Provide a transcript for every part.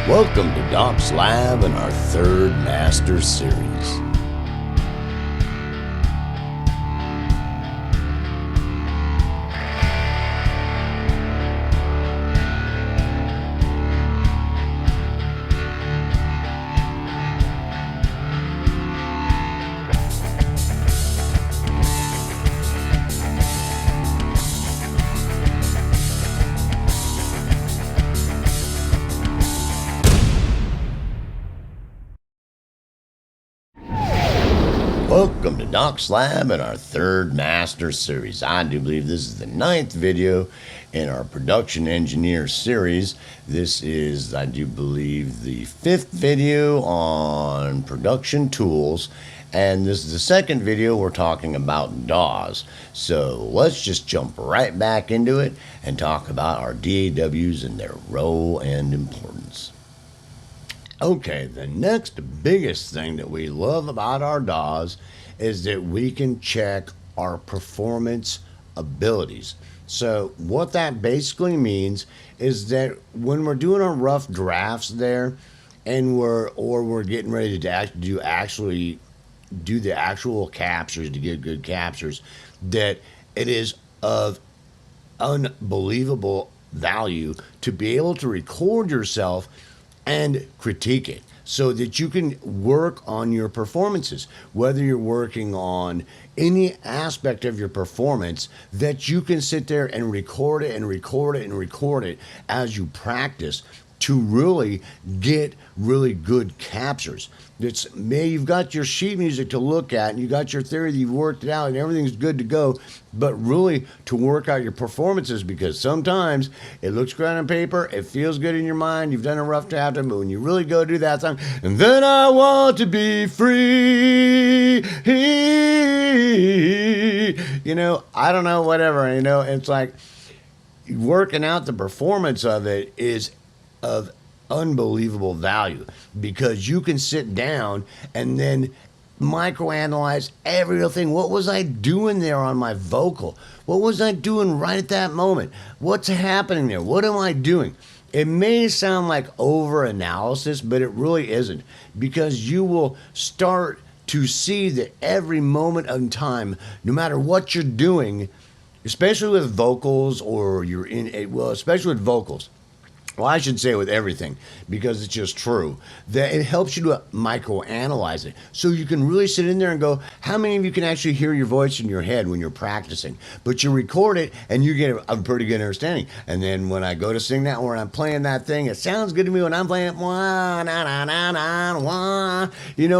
Welcome to Doc's Lab and our third Master Series. Welcome to Doc's Lab and our third Master Series. I do believe this is the 9th video in our Production Engineer series. This is, I do believe, the 5th video on production tools. And this is the second video we're talking about DAWs. So let's just jump right back into it and talk about our D.A.Ws and their role and importance. Okay, the next biggest thing that we love about our DAWs is that we can check our performance abilities. So what that basically means is that when we're doing our rough drafts there, and we're getting ready to actually do the actual captures to get good captures, that it is of unbelievable value to be able to record yourself and critique it so that you can work on your performances, whether you're working on any aspect of your performance, that you can sit there and record it and record it and record it as you practice to really get really good captures. You've got your sheet music to look at and you got your theory that you've worked it out and everything's good to go, but really to work out your performances, because sometimes it looks great on paper, it feels good in your mind, you've done a rough draft, but when you really go do that song, and then I want to be free, I don't know, whatever, it's like working out the performance of it is of unbelievable value, because you can sit down and then microanalyze every little thing. What was I doing there on my vocal? What was I doing right at that moment? What's happening there? What am I doing? It may sound like over analysis, but it really isn't, because you will start to see that every moment of time, no matter what you're doing, especially with vocals, especially with vocals, well, I should say with everything, because it's just true, that it helps you to microanalyze it. So you can really sit in there and go, how many of you can actually hear your voice in your head when you're practicing? But you record it and you get a pretty good understanding. And then when I go to sing that, when I'm playing that thing, it sounds good to me when I'm playing it,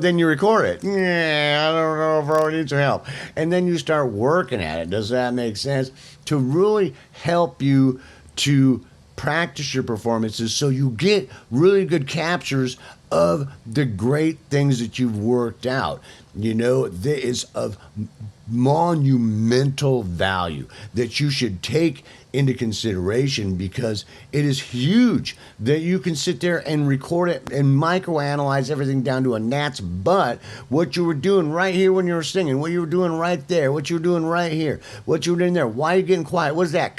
then you record it. Yeah, I don't know if I need some help. And then you start working at it. Does that make sense? To really help you to practice your performances so you get really good captures of the great things that you've worked out. There is of monumental value that you should take into consideration, because it is huge that you can sit there and record it and microanalyze everything down to a gnat's butt. What you were doing right here when you were singing, what you were doing right there, what you were doing right here, what you were doing there, why are you getting quiet, what's that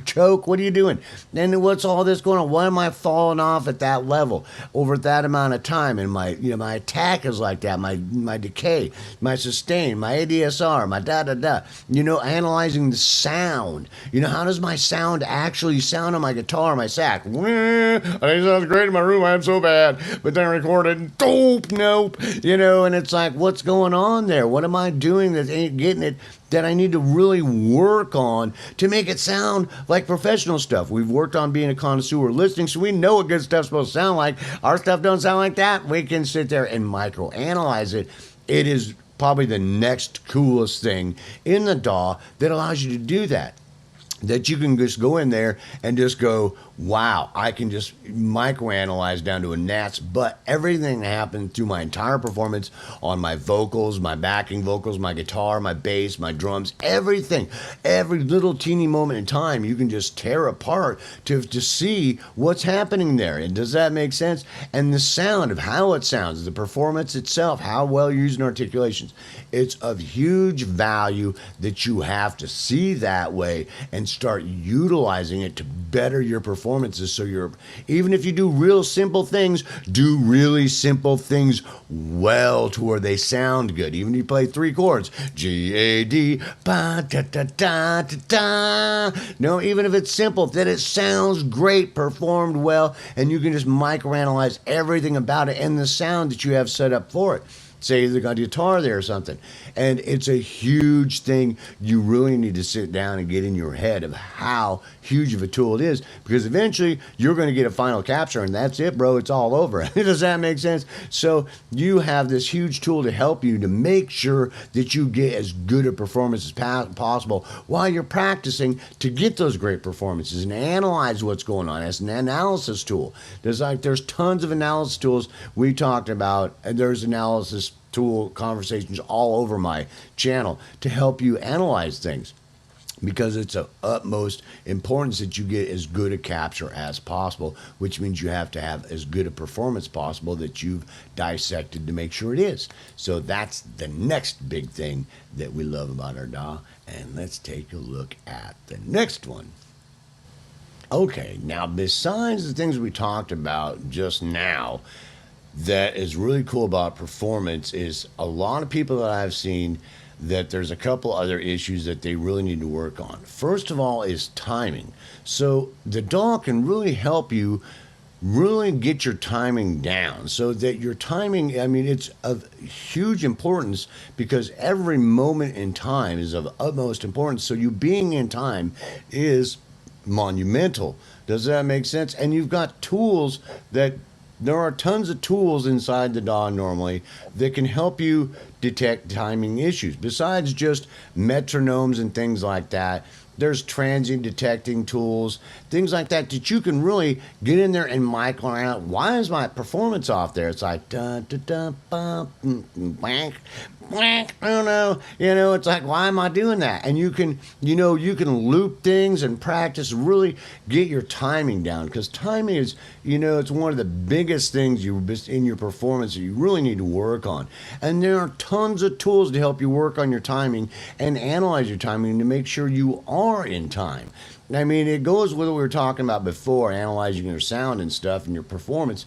choke, what are you doing, and what's all this going on, why am I falling off at that level over that amount of time, and my attack is like that, my decay, my sustain, my ADSR, my da-da-da, analyzing the sound. How does my sound actually sound on my guitar, my sax? I think it sounds great in my room, I'm so bad. But then I recorded, nope. And it's like, what's going on there? What am I doing that ain't getting it, that I need to really work on to make it sound like professional stuff? We've worked on being a connoisseur listening, so we know what good stuff's supposed to sound like. Our stuff don't sound like that. We can sit there and microanalyze it. It is probably the next coolest thing in the DAW that allows you to do that. That you can just go in there and just go, wow, I can just microanalyze down to a gnat's butt everything that happened through my entire performance on my vocals, my backing vocals, my guitar, my bass, my drums, everything. Every little teeny moment in time, you can just tear apart to see what's happening there. And does that make sense? And the sound of how it sounds, the performance itself, how well you're using articulations. It's of huge value that you have to see that way and start utilizing it to better your performance performances. So you're, even if you do real simple things, do really simple things well to where they sound good. Even if you play 3 chords, G-A-D, ba da da da da da. No, even if it's simple, that it sounds great, performed well, and you can just microanalyze everything about it and the sound that you have set up for it. Say they got a guitar there or something. And it's a huge thing. You really need to sit down and get in your head of how huge of a tool it is, because eventually you're going to get a final capture and that's it, bro. It's all over. Does that make sense? So you have this huge tool to help you to make sure that you get as good a performance as possible while you're practicing to get those great performances and analyze what's going on as an analysis tool. There's tons of analysis tools we talked about, and there's analysis tool conversations all over my channel to help you analyze things, because it's of utmost importance that you get as good a capture as possible, which means you have to have as good a performance possible that you've dissected to make sure it is. So that's the next big thing that we love about our DAW. And let's take a look at the next one. Okay, now besides the things we talked about just now, that is really cool about performance is a lot of people that I've seen that there's a couple other issues that they really need to work on. First of all is timing. So the DAW can really help you really get your timing down so that your timing, I mean, it's of huge importance because every moment in time is of utmost importance. So you being in time is monumental. Does that make sense? And you've got tools that there are tons of tools inside the DAW normally that can help you detect timing issues. Besides just metronomes and things like that, there's transient detecting tools, things like that you can really get in there and micro out. Why is my performance off there? It's like da da da ba blank blank. I don't know. It's like, why am I doing that? And you can loop things and practice, really get your timing down, because timing is, it's one of the biggest things in your performance that you really need to work on. And there are tons of tools to help you work on your timing and analyze your timing to make sure you are in time. I mean, it goes with what we were talking about before, analyzing your sound and stuff and your performance.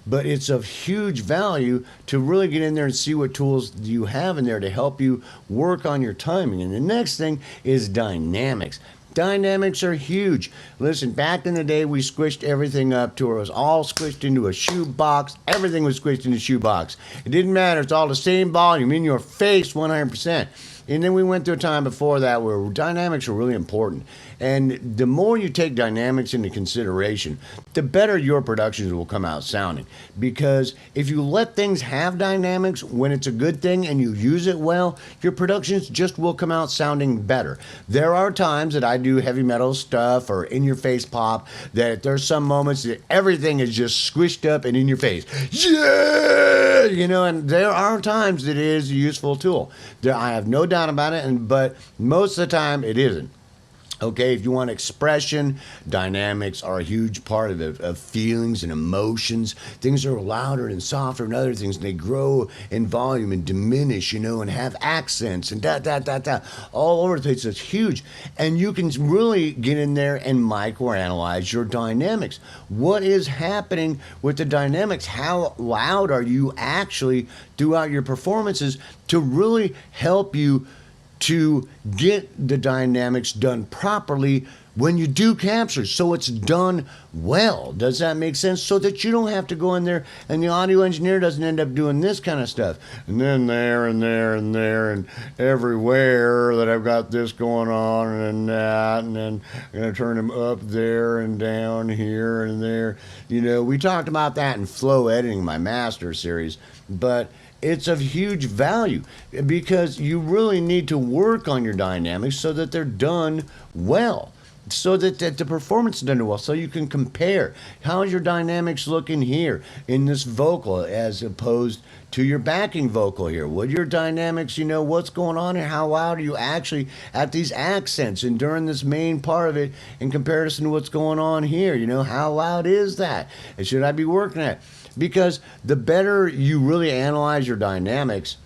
But it's of huge value to really get in there and see what tools you have in there to help you work on your timing. And the next thing is dynamics. Dynamics are huge. Listen, back in the day, we squished everything up to where it was all squished into a shoe box. Everything was squished into a shoe box. It didn't matter. It's all the same volume in your face 100%. And then we went through a time before that where dynamics were really important. And the more you take dynamics into consideration, the better your productions will come out sounding. Because if you let things have dynamics when it's a good thing and you use it well, your productions just will come out sounding better. There are times that I do heavy metal stuff or in-your-face pop that there's some moments that everything is just squished up and in your face. Yeah! And there are times that it is a useful tool. I have no doubt about it, but most of the time it isn't. Okay, if you want expression, dynamics are a huge part of feelings and emotions. Things are louder and softer and other things, and they grow in volume and diminish, and have accents and all over the place. It's huge. And you can really get in there and microanalyze your dynamics. What is happening with the dynamics? How loud are you actually throughout your performances to really help you to get the dynamics done properly when you do capture, so it's done well. Does that make sense? So that you don't have to go in there and the audio engineer doesn't end up doing this kind of stuff. And then there and there and there and everywhere that I've got this going on and that, and then I'm going to turn them up there and down here and there. We talked about that in flow editing, my master series, but it's of huge value because you really need to work on your dynamics so that they're done well, so that the performance is done well, so you can compare. How's your dynamics looking here in this vocal as opposed to your backing vocal here? What are your dynamics, what's going on here? How loud are you actually at these accents and during this main part of it in comparison to what's going on here? How loud is that? And should I be working at? Because the better you really analyze your dynamics,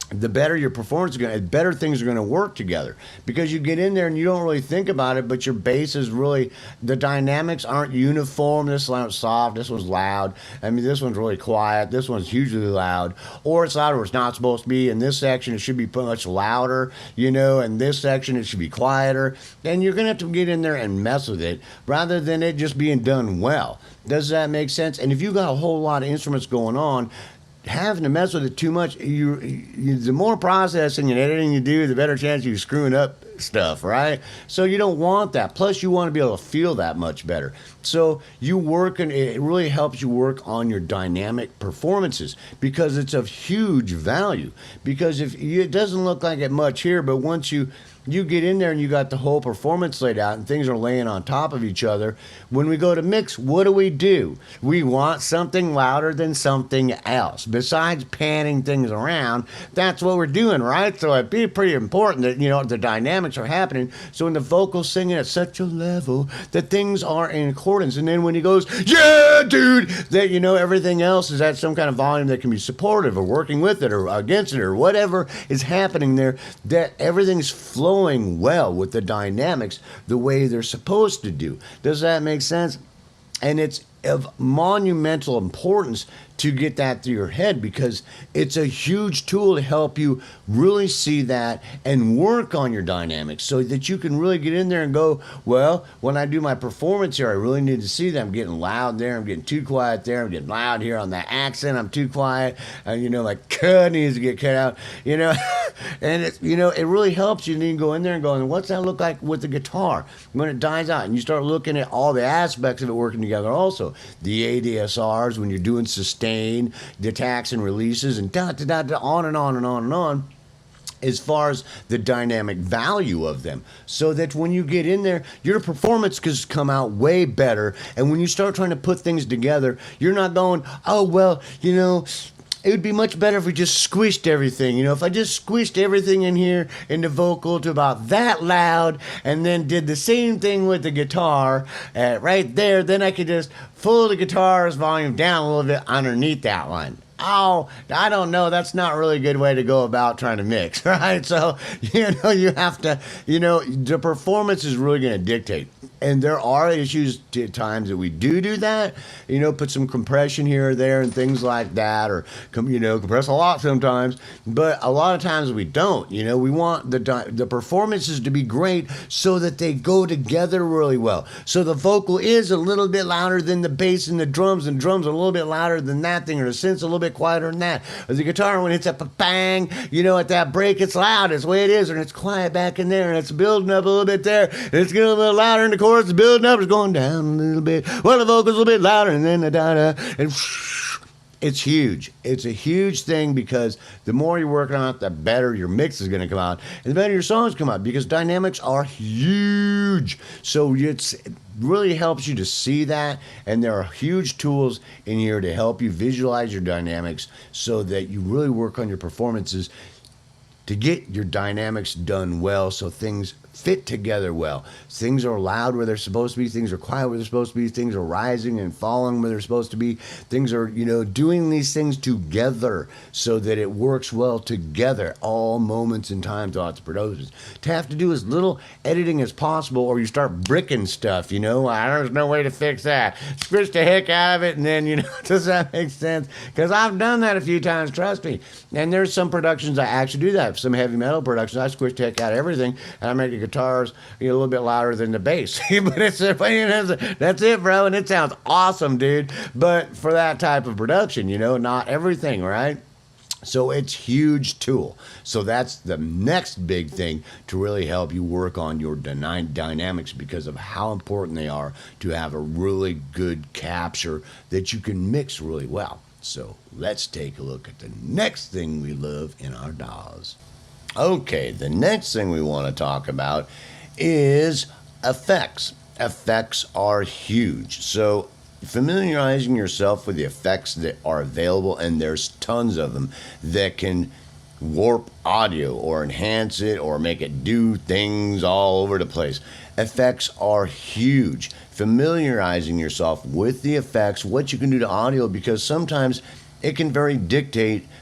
the better your performance is going to, better things are going to work together, because you get in there and you don't really think about it, but your bass is really, the dynamics aren't uniform. This one's soft, this one's loud. I mean, this one's really quiet, this one's hugely loud, or it's loud or it's not supposed to be. In this section, it should be much louder, you know, and this section, it should be quieter. And you're going to have to get in there and mess with it rather than it just being done well. Does that make sense? And if you got a whole lot of instruments going on, having to mess with it too much, the more processing and editing you do, the better chance you're screwing up stuff, right? So you don't want that. Plus, you want to be able to feel that much better. So you work, and it really helps you work on your dynamic performances, because it's of huge value. Because if it doesn't look like it much here, but once you get in there and you got the whole performance laid out and things are laying on top of each other, when we go to mix, what do? We want something louder than something else. Besides panning things around, that's what we're doing, right? So it'd be pretty important that, you know, the dynamics are happening. So when the vocal's singing at such a level that things are in accordance. And then when he goes, yeah, dude, that, you know, everything else is at some kind of volume that can be supportive or working with it or against it or whatever is happening there, that everything's flowing well with the dynamics the way they're supposed to do. Does that make sense? And it's of monumental importance to get that through your head, because it's a huge tool to help you really see that and work on your dynamics, so that you can really get in there and go, well, when I do my performance here, I really need to see that I'm getting loud there, I'm getting too quiet there, I'm getting loud here on that accent, I'm too quiet, you know, my cut needs to get cut out, you know. And it's, you know, it really helps you. And you can go in there and go, and what's that look like with the guitar when it dies out? And you start looking at all the aspects of it working together also. The ADSRs, when you're doing sustain, the attacks and releases, and on and on and on and on, as far as the dynamic value of them, so that when you get in there, your performance can come out way better. And when you start trying to put things together, you're not going, oh, well, you know, it would be much better if we just squished everything. You know, if I just squished everything in here in the vocal to about that loud, and then did the same thing with the guitar right there, then I could just pull the guitar's volume down a little bit underneath that one. Oh, I don't know. That's not really a good way to go about trying to mix, right? So, you know, you have to, you know, the performance is really going to dictate. And there are issues at times that we do that, you know, put some compression here or there and things like that, or, you know, compress a lot sometimes. But a lot of times we don't, you know, we want the performances to be great so that they go together really well. So the vocal is a little bit louder than the bass and drums are a little bit louder than that thing, or the synth's a little bit quieter than that. Or the guitar, when it's at a bang, you know, at that break, it's loud. It's the way it is, and it's quiet back in there, and it's building up a little bit there, and it's getting a little louder in the chorus, it's building up, it's going down a little bit. Well, the vocal's a little bit louder, and then the da-da, and it's huge. It's a huge thing, because the more you're working on it, the better your mix is going to come out, and the better your songs come out, because dynamics are huge. So it really helps you to see that, and there are huge tools in here to help you visualize your dynamics so that you really work on your performances to get your dynamics done well, so things fit together well. Things are loud where they're supposed to be. Things are quiet where they're supposed to be. Things are rising and falling where they're supposed to be. Things are, you know, doing these things together so that it works well together, all moments in time throughout the production. To have to do as little editing as possible, or you start bricking stuff, you know. There's no way to fix that. Switch the heck out of it, and then, you know, does that make sense? Because I've done that a few times, trust me. And there's some productions I actually do that. Some heavy metal productions, I squish the heck out of everything, and I make the guitars, you know, a little bit louder than the bass. But it's that's it, bro, and it sounds awesome, dude. But for that type of production, you know, not everything, right? So it's huge tool. So that's the next big thing to really help you work on your dynamics, because of how important they are to have a really good capture that you can mix really well. So let's take a look at the next thing we love in our DAWs. Okay, the next thing we want to talk about is effects. Effects are huge. So familiarizing yourself with the effects that are available, and there's tons of them that can warp audio or enhance it or make it do things all over the place. Effects are huge. Familiarizing yourself with the effects, what you can do to audio, because sometimes it can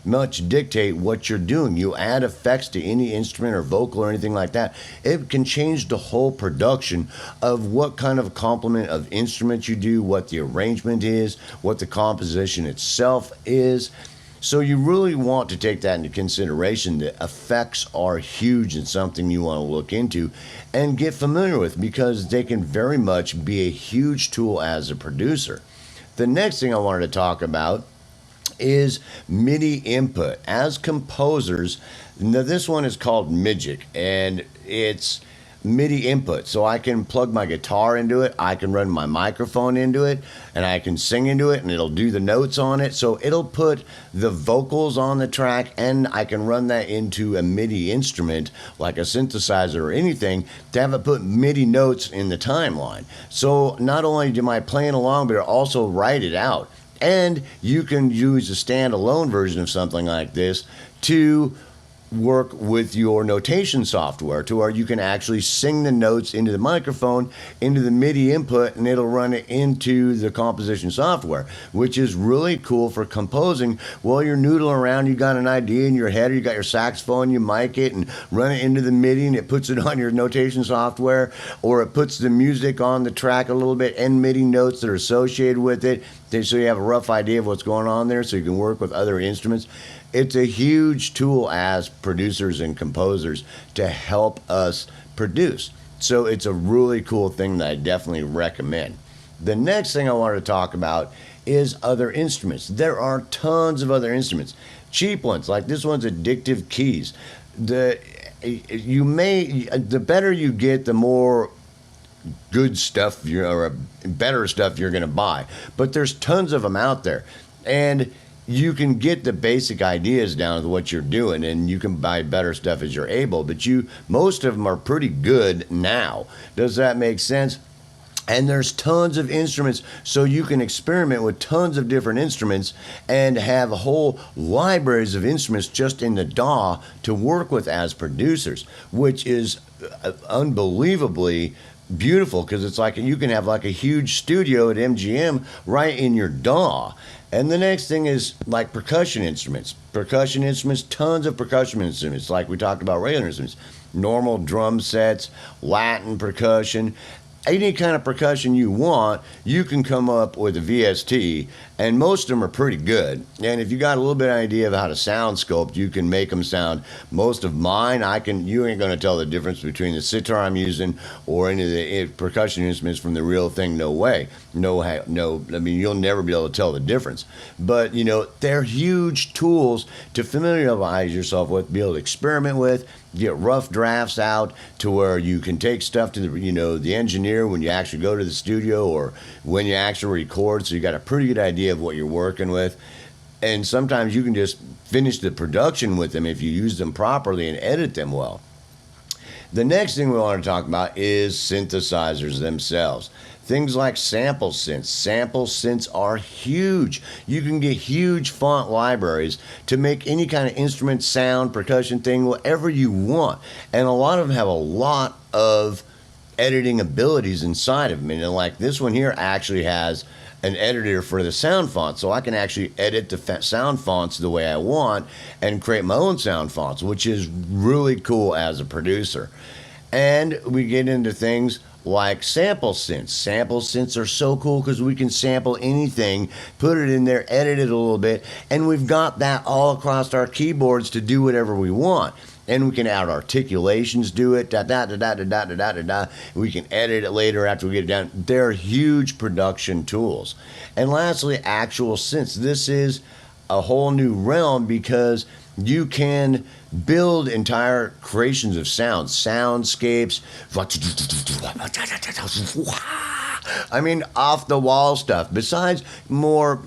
much dictate what you're doing. You add effects to any instrument or vocal or anything like that, it can change the whole production of what kind of complement of instruments you do, what the arrangement is, what the composition itself is. So you really want to take that into consideration. The effects are huge and something you want to look into and get familiar with, because they can very much be a huge tool as a producer. The next thing I wanted to talk about is MIDI input. As composers, now this one is called Midic, and it's MIDI input. So I can plug my guitar into it, I can run my microphone into it, and I can sing into it, and it'll do the notes on it. So it'll put the vocals on the track, and I can run that into a MIDI instrument like a synthesizer or anything to have it put MIDI notes in the timeline. So not only am I playing along, but it'll also write it out. And you can use a standalone version of something like this to work with your notation software, to where you can actually sing the notes into the microphone, into the MIDI input, and it'll run it into the composition software, which is really cool for composing. While you're noodling around, you got an idea in your head, or you got your saxophone, you mic it and run it into the MIDI, and it puts it on your notation software, or it puts the music on the track a little bit and MIDI notes that are associated with it, so you have a rough idea of what's going on there, so you can work with other instruments. It's a huge tool as producers and composers to help us produce. So it's a really cool thing that I definitely recommend. The next thing I wanted to talk about is other instruments. There are tons of other instruments. Cheap ones, like this one's Addictive Keys. The better you get, the more good stuff or better stuff you're going to buy. But there's tons of them out there. And you can get the basic ideas down to what you're doing, and you can buy better stuff as you're able, but most of them are pretty good now. Does that make sense? And there's tons of instruments, so you can experiment with tons of different instruments and have whole libraries of instruments just in the DAW to work with as producers, which is unbelievably beautiful, because it's like you can have like a huge studio at MGM right in your DAW. And the next thing is like percussion instruments. Percussion instruments, tons of percussion instruments, like we talked about regular instruments. Normal drum sets, Latin percussion, any kind of percussion you want, you can come up with a VST, and most of them are pretty good. And if you got a little bit of idea of how to sound sculpt, you can make them sound. Most of mine, you ain't gonna tell the difference between the sitar I'm using or any of the percussion instruments from the real thing. No way. No. I mean, you'll never be able to tell the difference. But they're huge tools to familiarize yourself with, be able to experiment with, get rough drafts out, to where you can take stuff to the engineer when you actually go to the studio or when you actually record, so you got a pretty good idea of what you're working with. And sometimes you can just finish the production with them if you use them properly and edit them well. The next thing we want to talk about is synthesizers themselves. Things like sample synths. Sample synths are huge. You can get huge font libraries to make any kind of instrument, sound, percussion thing, whatever you want. And a lot of them have a lot of editing abilities inside of them. And like this one here actually has an editor for the sound font, so I can actually edit the sound fonts the way I want and create my own sound fonts, which is really cool as a producer. And we get into things like sample synths. Sample synths are so cool because we can sample anything, put it in there, edit it a little bit, and we've got that all across our keyboards to do whatever we want. And we can add articulations, do it, da da da da da da da da da. We can edit it later after we get it done. They're huge production tools. And lastly, actual synths. This is a whole new realm because you can build entire creations of sounds, soundscapes. I mean, off the wall stuff. Besides more,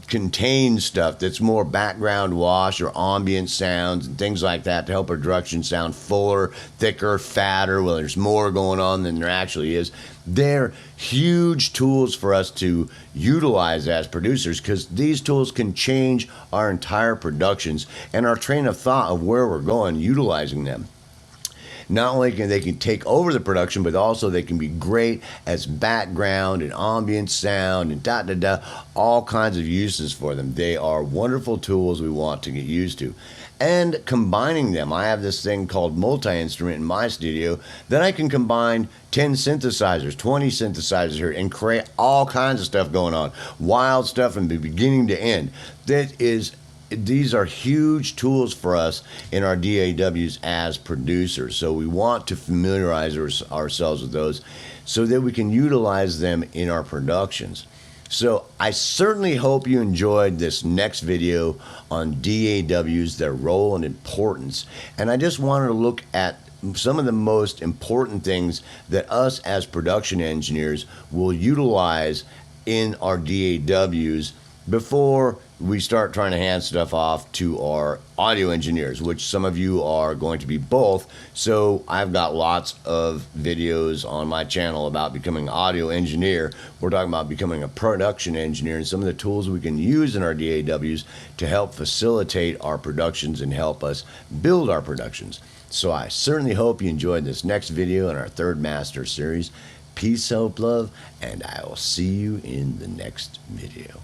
contained stuff that's more background wash or ambient sounds and things like that to help our production sound fuller, thicker, fatter. Well, there's more going on than there actually is. They're huge tools for us to utilize as producers because these tools can change our entire productions and our train of thought of where we're going utilizing them. not only can they can take over the production, but also they can be great as background and ambient sound and all kinds of uses for them. They are wonderful tools we want to get used to. And combining them, I have this thing called multi-instrument in my studio that I can combine 10 synthesizers, 20 synthesizers here, and create all kinds of stuff going on. Wild stuff from the beginning to end. These are huge tools for us in our DAWs as producers. So we want to familiarize ourselves with those so that we can utilize them in our productions. So I certainly hope you enjoyed this next video on DAWs, their role and importance. And I just wanted to look at some of the most important things that us as production engineers will utilize in our DAWs before we start trying to hand stuff off to our audio engineers, which some of you are going to be both. So I've got lots of videos on my channel about becoming an audio engineer. We're talking about becoming a production engineer and some of the tools we can use in our DAWs to help facilitate our productions and help us build our productions. So I certainly hope you enjoyed this next video in our third master series. Peace, hope, love, and I will see you in the next video.